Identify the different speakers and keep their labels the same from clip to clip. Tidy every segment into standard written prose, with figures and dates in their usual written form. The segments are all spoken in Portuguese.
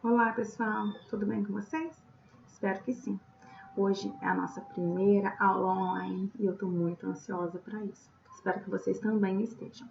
Speaker 1: Olá pessoal, tudo bem com vocês? Espero que sim. Hoje é a nossa primeira aula online e eu estou muito ansiosa para isso. Espero que vocês também estejam.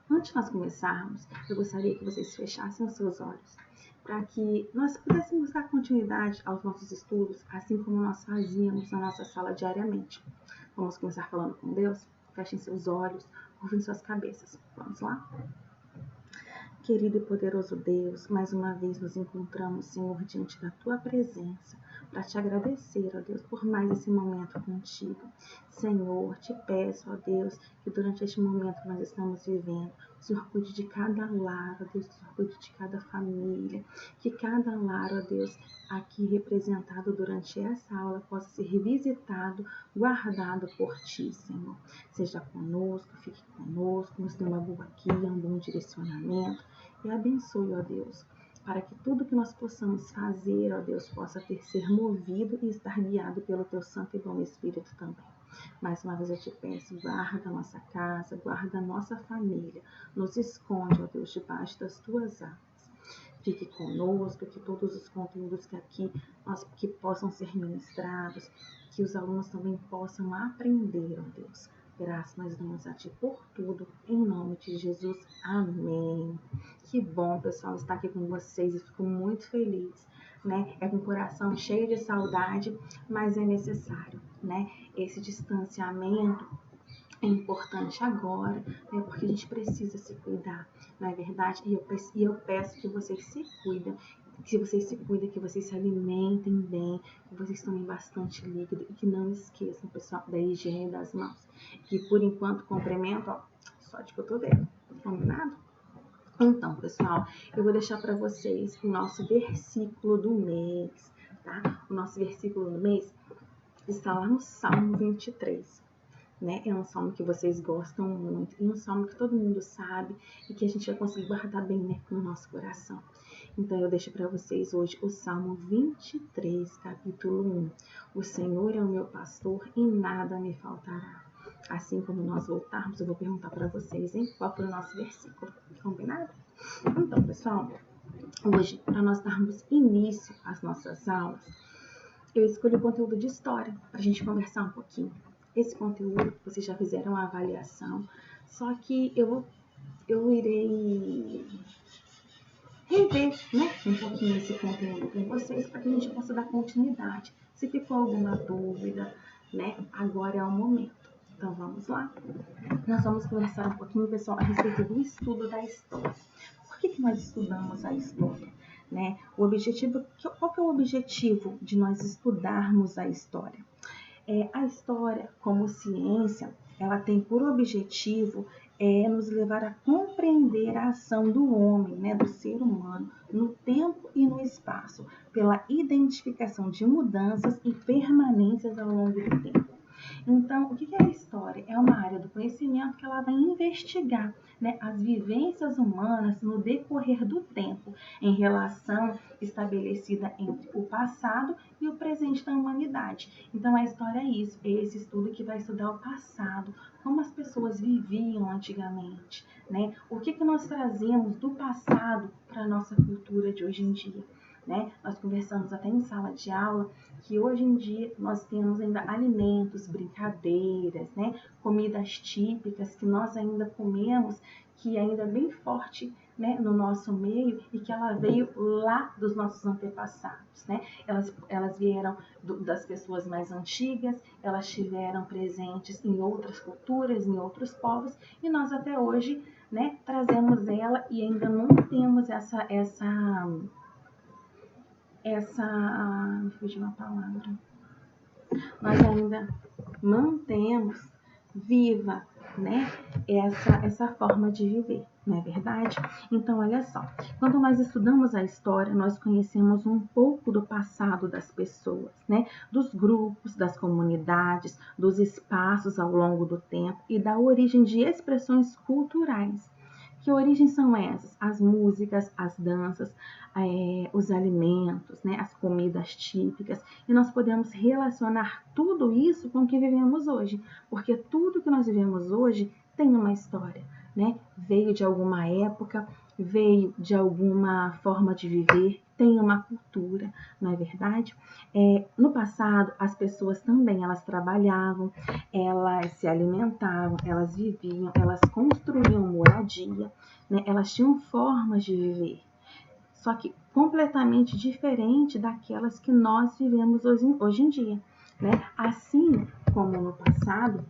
Speaker 1: Antes de nós começarmos, eu gostaria que vocês fechassem os seus olhos para que nós pudéssemos dar continuidade aos nossos estudos, assim como nós fazíamos na nossa sala diariamente. Vamos começar falando com Deus? Fechem seus olhos, curvem suas cabeças. Vamos lá? Querido e poderoso Deus, mais uma vez nos encontramos, Senhor, diante da Tua presença, para te agradecer, ó Deus, por mais esse momento contigo. Senhor, te peço, ó Deus, que durante este momento que nós estamos vivendo, o Senhor cuide de cada lar, ó Deus, que o Senhor cuide de cada família, que cada lar, ó Deus, aqui representado durante essa aula possa ser visitado, guardado por Ti, Senhor. Seja conosco, fique conosco, nos dê uma boa guia, um bom direcionamento. E abençoe, ó Deus, para que tudo que nós possamos fazer, ó Deus, possa ser movido e estar guiado pelo Teu Santo e Bom Espírito também. Mais uma vez eu te peço, guarda a nossa casa, guarda a nossa família, nos esconde, ó Deus, debaixo das Tuas asas. Fique conosco, que todos os conteúdos que possam ser ministrados, que os alunos também possam aprender, ó Deus. Graças nós damos a Ti por tudo, em nome de Jesus. Amém. Que bom, pessoal, estar aqui com vocês. Eu fico muito feliz, né? É com o coração cheio de saudade, mas é necessário, né? Esse distanciamento é importante agora, né? Porque a gente precisa se cuidar, não é verdade? E eu peço que vocês se cuidem, que vocês se cuidem, que vocês se alimentem bem, que vocês tomem bastante líquido e que não esqueçam, pessoal, da higiene das mãos. Que por enquanto complemento, ó, só de cotovelo, combinado? Então, pessoal, eu vou deixar para vocês o nosso versículo do mês, tá? O nosso versículo do mês está lá no Salmo 23. Né? É um salmo que vocês gostam muito e um salmo que todo mundo sabe e que a gente vai conseguir guardar bem, né, no nosso coração. Então eu deixo para vocês hoje o Salmo 23, capítulo 1. O Senhor é o meu pastor e nada me faltará. Assim como nós voltarmos, eu vou perguntar para vocês, hein, qual foi o nosso versículo. Combinado? Então, pessoal, hoje, para nós darmos início às nossas aulas, eu escolhi o conteúdo de história para a gente conversar um pouquinho. Esse conteúdo, vocês já fizeram a avaliação, só que eu irei rever, né, um pouquinho esse conteúdo com vocês para que a gente possa dar continuidade. Se ficou alguma dúvida, né, agora é o momento. Então vamos lá? Nós vamos conversar um pouquinho, pessoal, a respeito do estudo da história. Por que nós estudamos a história? Né? Qual que é o objetivo de nós estudarmos a história? A história, como ciência, ela tem por objetivo nos levar a compreender a ação do homem, né, do ser humano, no tempo e no espaço, pela identificação de mudanças e permanências ao longo do tempo. Então, o que é a história? É uma área do conhecimento que ela vai investigar, né, as vivências humanas no decorrer do tempo, em relação estabelecida entre o passado e o presente da humanidade. Então, a história é isso, é esse estudo que vai estudar o passado, como as pessoas viviam antigamente, né? O que nós trazemos do passado para a nossa cultura de hoje em dia. Né? Nós conversamos até em sala de aula que hoje em dia nós temos ainda alimentos, brincadeiras, né? Comidas típicas que nós ainda comemos, que ainda é bem forte, né, no nosso meio e que ela veio lá dos nossos antepassados. Né? Elas vieram das pessoas mais antigas, elas estiveram presentes em outras culturas, em outros povos e nós até hoje, né, trazemos ela e ainda não temos me fugiu uma palavra. Nós ainda mantemos viva, né, essa forma de viver, não é verdade? Então, olha só, quando nós estudamos a história, nós conhecemos um pouco do passado das pessoas, né, dos grupos, das comunidades, dos espaços ao longo do tempo e da origem de expressões culturais. Que origens são essas? As músicas, as danças, os alimentos, né, as comidas típicas. E nós podemos relacionar tudo isso com o que vivemos hoje. Porque tudo que nós vivemos hoje tem uma história, né? Veio de alguma época, veio de alguma forma de viver, tem uma cultura, não é verdade? No passado, as pessoas também, elas trabalhavam, elas se alimentavam, elas viviam, elas construíam moradia, né? Elas tinham formas de viver, só que completamente diferente daquelas que nós vivemos hoje em dia, né? Assim como no passado,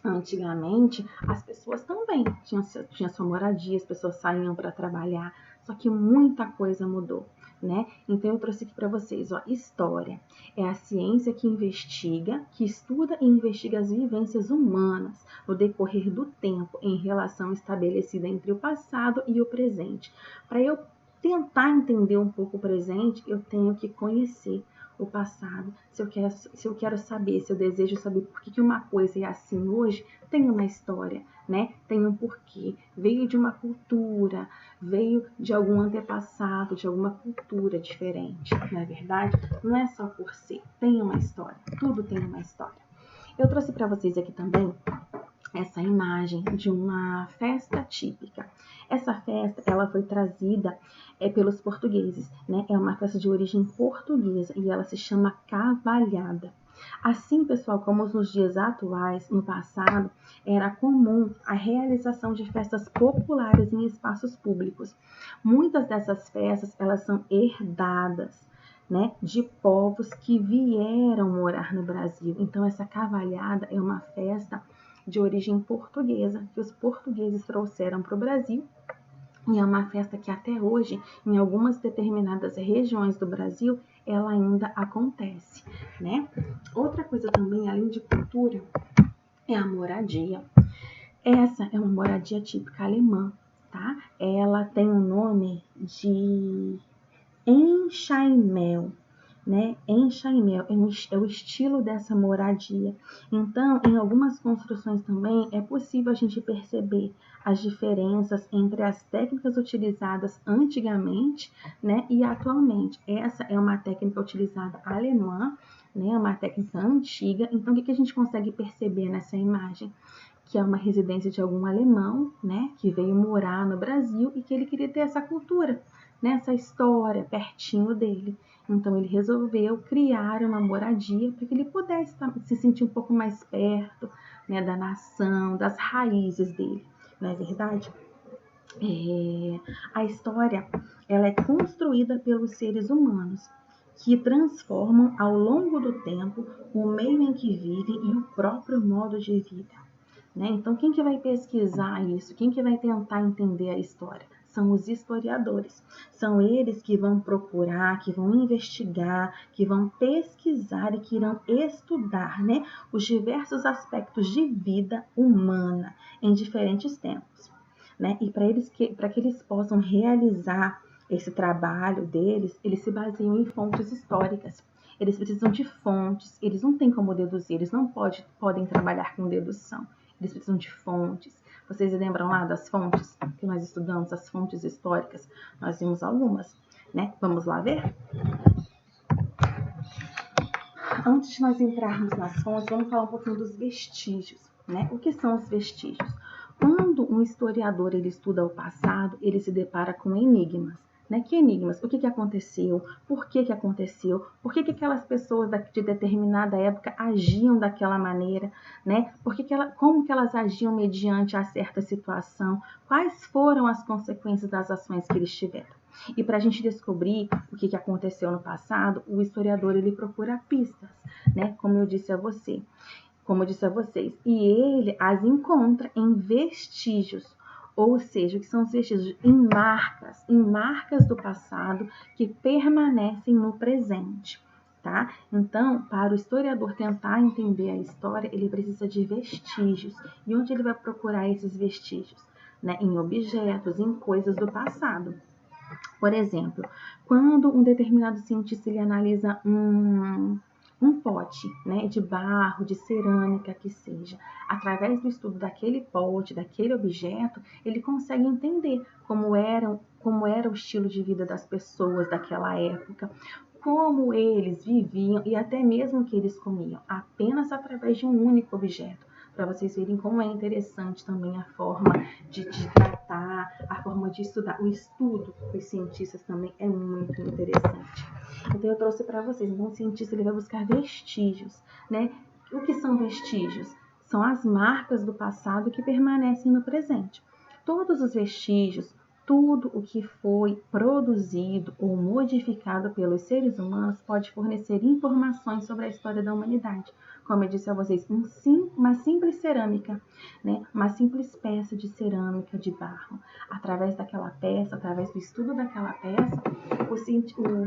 Speaker 1: antigamente, as pessoas também tinham sua moradia, as pessoas saíam para trabalhar, só que muita coisa mudou, né? Então eu trouxe aqui para vocês, ó, história é a ciência que investiga, que estuda e investiga as vivências humanas no decorrer do tempo em relação estabelecida entre o passado e o presente. Para eu tentar entender um pouco o presente, eu tenho que conhecer o passado. Se eu quero saber, se eu desejo saber por que uma coisa é assim hoje, tem uma história, né? Tem um porquê. Veio de uma cultura, veio de algum antepassado, de alguma cultura diferente, não é verdade? Não é só por ser, tem uma história. Tudo tem uma história. Eu trouxe para vocês aqui também essa imagem de uma festa típica. Essa festa, ela foi trazida pelos portugueses, né? É uma festa de origem portuguesa e ela se chama cavalhada. Assim, pessoal, como nos dias atuais, no passado, era comum a realização de festas populares em espaços públicos. Muitas dessas festas, elas são herdadas, né, de povos que vieram morar no Brasil. Então, essa cavalhada é uma festa de origem portuguesa, que os portugueses trouxeram para o Brasil, e é uma festa que até hoje, em algumas determinadas regiões do Brasil, ela ainda acontece, né? Outra coisa também, além de cultura, é a moradia. Essa é uma moradia típica alemã, tá? Ela tem o nome de Enxaimel, né? Enxaimel é o estilo dessa moradia. Então, em algumas construções também é possível a gente perceber as diferenças entre as técnicas utilizadas antigamente, né, e atualmente. Essa é uma técnica utilizada alemã, né, uma técnica antiga. Então, o que a gente consegue perceber nessa imagem? Que é uma residência de algum alemão, né, que veio morar no Brasil e que ele queria ter essa cultura, né, essa história pertinho dele. Então ele resolveu criar uma moradia para que ele pudesse se sentir um pouco mais perto, né, da nação, das raízes dele, não é verdade? A história, ela é construída pelos seres humanos, que transformam ao longo do tempo o meio em que vivem e o próprio modo de vida, né? Então, quem que vai pesquisar isso? Quem que vai tentar entender a história? São os historiadores. São eles que vão procurar, que vão investigar, que vão pesquisar e que irão estudar, né, os diversos aspectos de vida humana em diferentes tempos, né? E para que eles possam realizar esse trabalho deles, eles se baseiam em fontes históricas. Eles precisam de fontes, eles não têm como deduzir, eles não podem trabalhar com dedução. Eles precisam de fontes. Vocês lembram lá das fontes que nós estudamos, as fontes históricas? Nós vimos algumas, né? Vamos lá ver? Antes de nós entrarmos nas fontes, vamos falar um pouquinho dos vestígios, né? O que são os vestígios? Quando um historiador ele estuda o passado, ele se depara com enigmas. Né? Que enigmas? O que aconteceu? Por que aconteceu? Por que aquelas pessoas de determinada época agiam daquela maneira? Né? Como que elas agiam mediante a certa situação? Quais foram as consequências das ações que eles tiveram? E para a gente descobrir o que aconteceu no passado, o historiador ele procura pistas, né? Como eu disse a vocês. E ele as encontra em vestígios, ou seja, que são os vestígios em marcas do passado que permanecem no presente, tá? Então, para o historiador tentar entender a história, ele precisa de vestígios. E onde ele vai procurar esses vestígios? Né? Em objetos, em coisas do passado. Por exemplo, quando um determinado cientista ele analisa um pote, né, de barro, de cerâmica que seja, através do estudo daquele pote, daquele objeto, ele consegue entender como era o estilo de vida das pessoas daquela época, como eles viviam e até mesmo o que eles comiam, apenas através de um único objeto. para vocês verem como é interessante também a forma de tratar, a forma de estudar. O estudo dos cientistas também é muito interessante. Então eu trouxe para vocês, então o cientista ele vai buscar vestígios, né? O que são vestígios? São as marcas do passado que permanecem no presente. Todos os vestígios, tudo o que foi produzido ou modificado pelos seres humanos pode fornecer informações sobre a história da humanidade. Como eu disse a vocês, uma simples cerâmica, né? Uma simples peça de cerâmica de barro. Através daquela peça, através do estudo daquela peça, o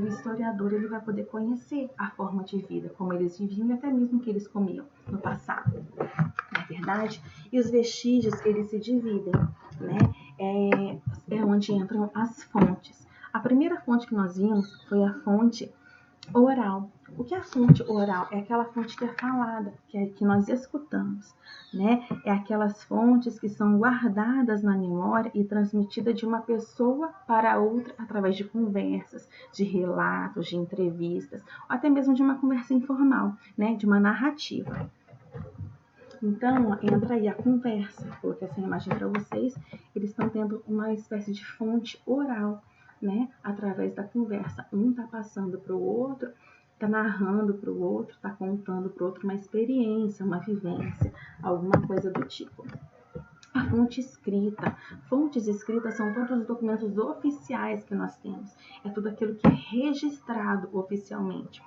Speaker 1: historiador ele vai poder conhecer a forma de vida, como eles viviam e até mesmo o que eles comiam no passado. Não é verdade? E os vestígios, eles se dividem, né? É onde entram as fontes. A primeira fonte que nós vimos foi a fonte oral. O que é a fonte oral? É aquela fonte que é falada, que nós escutamos, né? É aquelas fontes que são guardadas na memória e transmitidas de uma pessoa para outra através de conversas, de relatos, de entrevistas, ou até mesmo de uma conversa informal, né? De uma narrativa. Então, entra aí a conversa. Coloquei essa imagem para vocês. Eles estão tendo uma espécie de fonte oral, né? Através da conversa. Um está passando para o outro, está narrando para o outro, está contando para o outro uma experiência, uma vivência, alguma coisa do tipo. A fonte escrita. Fontes escritas são todos os documentos oficiais que nós temos. É tudo aquilo que é registrado oficialmente.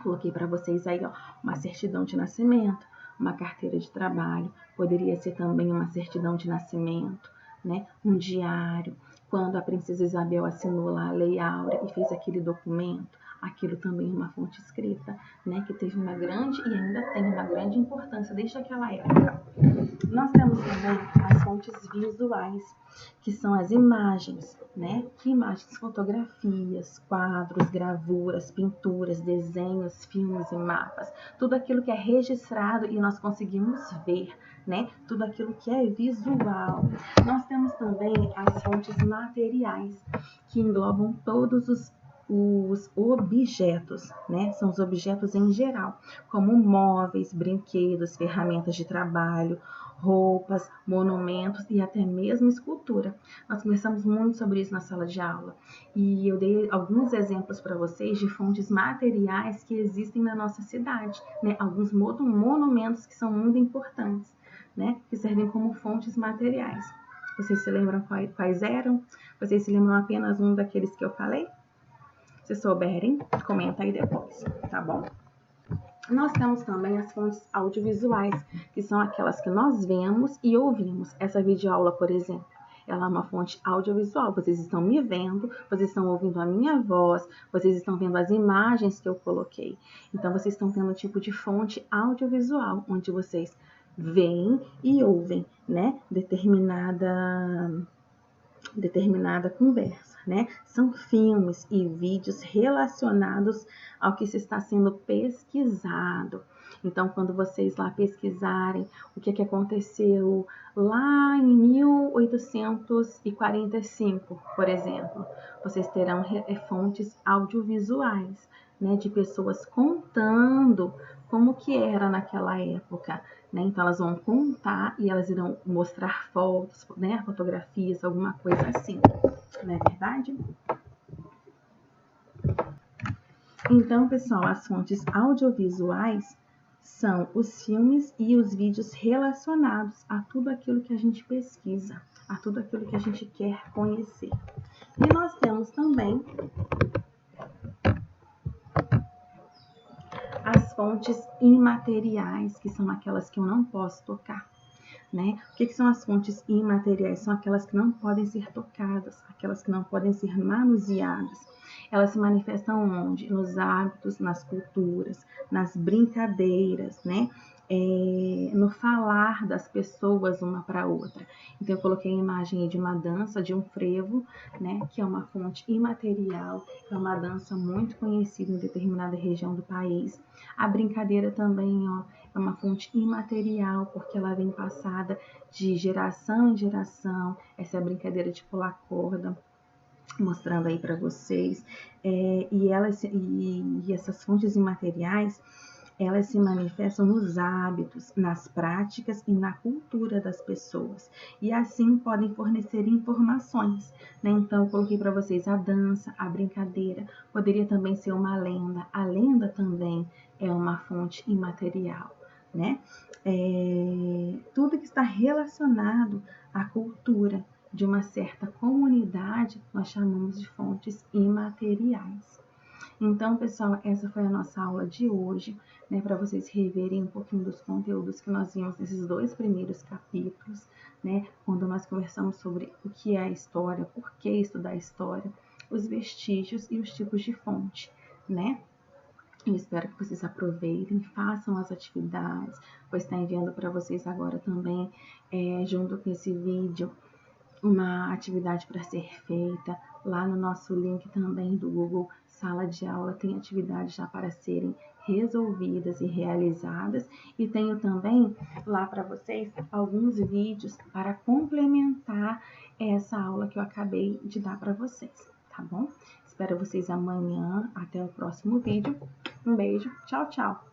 Speaker 1: Coloquei para vocês aí, ó, uma certidão de nascimento, uma carteira de trabalho, poderia ser também uma certidão de nascimento, né? Um diário. Quando a princesa Isabel assinou lá a Lei Áurea e fez aquele documento, aquilo também é uma fonte escrita, né? Que teve uma grande e ainda tem uma grande importância desde aquela época. Nós temos também as fontes visuais, que são as imagens, né? Que imagens? Fotografias, quadros, gravuras, pinturas, desenhos, filmes e mapas. Tudo aquilo que é registrado e nós conseguimos ver, né? Tudo aquilo que é visual. Nós temos também as fontes materiais, que englobam todos os objetos, né? São os objetos em geral, como móveis, brinquedos, ferramentas de trabalho, roupas, monumentos e até mesmo escultura. Nós conversamos muito sobre isso na sala de aula e eu dei alguns exemplos para vocês de fontes materiais que existem na nossa cidade, né? Alguns monumentos que são muito importantes, né? Que servem como fontes materiais. Vocês se lembram quais eram? Vocês se lembram apenas um daqueles que eu falei? Se souberem, comenta aí depois, tá bom? Nós temos também as fontes audiovisuais, que são aquelas que nós vemos e ouvimos. Essa videoaula, por exemplo, ela é uma fonte audiovisual. Vocês estão me vendo, vocês estão ouvindo a minha voz, vocês estão vendo as imagens que eu coloquei. Então, vocês estão tendo um tipo de fonte audiovisual, onde vocês veem e ouvem, né, determinada conversa, né? São filmes e vídeos relacionados ao que se está sendo pesquisado. Então, quando vocês lá pesquisarem o que aconteceu lá em 1845, por exemplo, vocês terão fontes audiovisuais, né? De pessoas contando como que era naquela época, né? Então, elas vão contar e elas irão mostrar fotos, né? Fotografias, alguma coisa assim, não é verdade? Então, pessoal, as fontes audiovisuais são os filmes e os vídeos relacionados a tudo aquilo que a gente pesquisa, a tudo aquilo que a gente quer conhecer. E nós temos também as fontes imateriais, que são aquelas que eu não posso tocar, né? O que são as fontes imateriais? São aquelas que não podem ser tocadas, aquelas que não podem ser manuseadas. Elas se manifestam onde? Nos hábitos, nas culturas, nas brincadeiras, né? No falar das pessoas uma para outra. Então, eu coloquei a imagem de uma dança, de um frevo, né? Que é uma fonte imaterial, é uma dança muito conhecida em determinada região do país. A brincadeira também, ó, é uma fonte imaterial, porque ela vem passada de geração em geração. Essa é a brincadeira de pular corda, mostrando aí para vocês. E essas fontes imateriais, elas se manifestam nos hábitos, nas práticas e na cultura das pessoas. E assim podem fornecer informações, né? Então, eu coloquei para vocês a dança, a brincadeira, poderia também ser uma lenda. A lenda também é uma fonte imaterial, né? Tudo que está relacionado à cultura de uma certa comunidade, nós chamamos de fontes imateriais. Então, pessoal, essa foi a nossa aula de hoje, né, para vocês reverem um pouquinho dos conteúdos que nós vimos nesses 2 primeiros capítulos, né, quando nós conversamos sobre o que é a história, por que estudar história, os vestígios e os tipos de fonte, né? Eu espero que vocês aproveitem, façam as atividades, vou estar enviando para vocês agora também, junto com esse vídeo, uma atividade para ser feita. Lá no nosso link também do Google Sala de Aula tem atividades já para serem resolvidas e realizadas, e tenho também lá para vocês alguns vídeos para complementar essa aula que eu acabei de dar para vocês, tá bom? Espero vocês amanhã. Até o próximo vídeo. Um beijo. Tchau, tchau.